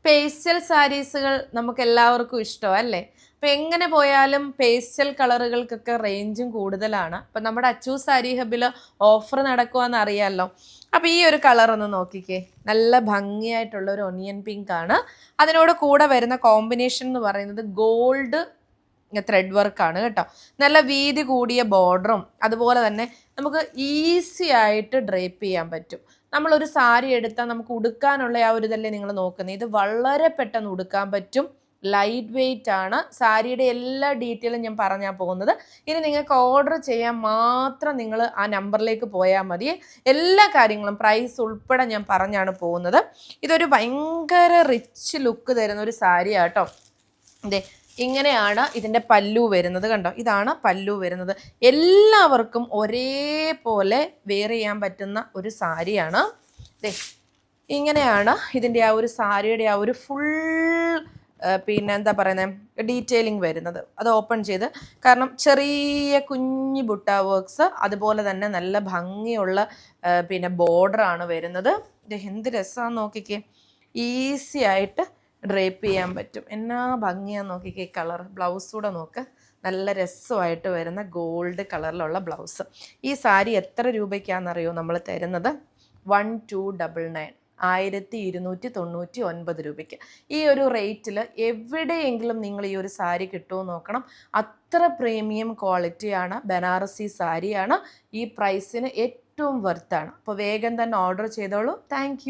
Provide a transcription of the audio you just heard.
Pastel സാരീസുകൾ നമുക്ക് എല്ലാവർക്കും ഇഷ്ടമാണ് അല്ലേ? അപ്പം എങ്ങനെ പോയാലും പേസ്റ്റൽ കളറുകൾക്കൊക്കെ റേഞ്ചും കൂടുതലാണ്. അപ്പം നമ്മുടെ അച്ചു സാരി ഹബിൽ ഓഫർ നടക്കുവാന്ന് അറിയാമല്ലോ. അപ്പം ഈ ഒരു കളർ ഒന്ന് നോക്കിക്കേ, നല്ല ഭംഗിയായിട്ടുള്ള ഒരു ഒനിയൻ പിങ്ക് ആണ്. അതിനോട് കൂടെ വരുന്ന കോമ്പിനേഷൻ എന്ന് പറയുന്നത് ഗോൾഡ് ത്രെഡ് വർക്കാണ് കേട്ടോ. നല്ല വീതി കൂടിയ ബോർഡറും അതുപോലെ തന്നെ നമുക്ക് ഈസി ആയിട്ട് ഡ്രേപ്പ് ചെയ്യാൻ പറ്റും. നമ്മളൊരു സാരി എടുത്താൽ നമുക്ക് ഉടുക്കാനുള്ള ആ ഒരു ഇതല്ലേ നിങ്ങൾ നോക്കുന്നത്. ഇത് വളരെ പെട്ടെന്ന് ഉടുക്കാൻ പറ്റും, ലൈറ്റ് വെയിറ്റ് ആണ്. സാരിയുടെ എല്ലാ ഡീറ്റെയിലും ഞാൻ പറഞ്ഞാൽ പോകുന്നത്. ഇനി നിങ്ങൾക്ക് ഓർഡർ ചെയ്യാൻ മാത്രം നിങ്ങൾ ആ നമ്പറിലേക്ക് പോയാൽ മതി. എല്ലാ കാര്യങ്ങളും പ്രൈസ് ഉൾപ്പെടെ ഞാൻ പറഞ്ഞാണ് പോകുന്നത്. ഇതൊരു ഭയങ്കര റിച്ച് ലുക്ക് തരുന്ന ഒരു സാരിയാണ് കേട്ടോ. ഇതേ ഇങ്ങനെയാണ് ഇതിൻ്റെ പല്ലു വരുന്നത്, കണ്ടോ? ഇതാണ് പല്ലു വരുന്നത്. എല്ലാവർക്കും ഒരേപോലെ വെയർ ചെയ്യാൻ പറ്റുന്ന ഒരു സാരിയാണ്. ദേ ഇങ്ങനെയാണ് ഇതിൻ്റെ ആ ഒരു സാരിയുടെ ആ ഒരു ഫുൾ പിന്നെ എന്താ പറയുന്നത് ഡീറ്റെയിലിംഗ് വരുന്നത്. അത് ഓപ്പൺ ചെയ്ത്, കാരണം ചെറിയ കുഞ്ഞു ബുട്ട വർക്ക്സ്, അതുപോലെ തന്നെ നല്ല ഭംഗിയുള്ള പിന്നെ ബോർഡറാണ് വരുന്നത്. ഇത് എന്ത് രസമാണെന്ന് നോക്കിക്കേ, ഈസി ആയിട്ട് ഡ്രേപ്പ് ചെയ്യാൻ പറ്റും. എന്നാ ഭംഗിയാന്ന് നോക്കിക്കേ കളർ. ബ്ലൗസ് കൂടെ നോക്ക്, നല്ല രസമായിട്ട് വരുന്ന ഗോൾഡ് കളറിലുള്ള ബ്ലൗസ്. ഈ സാരി എത്ര രൂപയ്ക്കാണെന്നറിയോ നമ്മൾ തരുന്നത്? 1299, 1299 രൂപയ്ക്ക്. ഈ ഒരു റേറ്റിൽ എവിടെയെങ്കിലും നിങ്ങൾ ഈ ഒരു സാരി കിട്ടുമോ നോക്കണം. അത്ര പ്രീമിയം ക്വാളിറ്റിയാണ്, ബനാറസി സാരിയാണ്. ഈ പ്രൈസിന് ഏറ്റവും വർത്താണ്. അപ്പോൾ വേഗം തന്നെ ഓർഡർ ചെയ്തോളൂ. താങ്ക്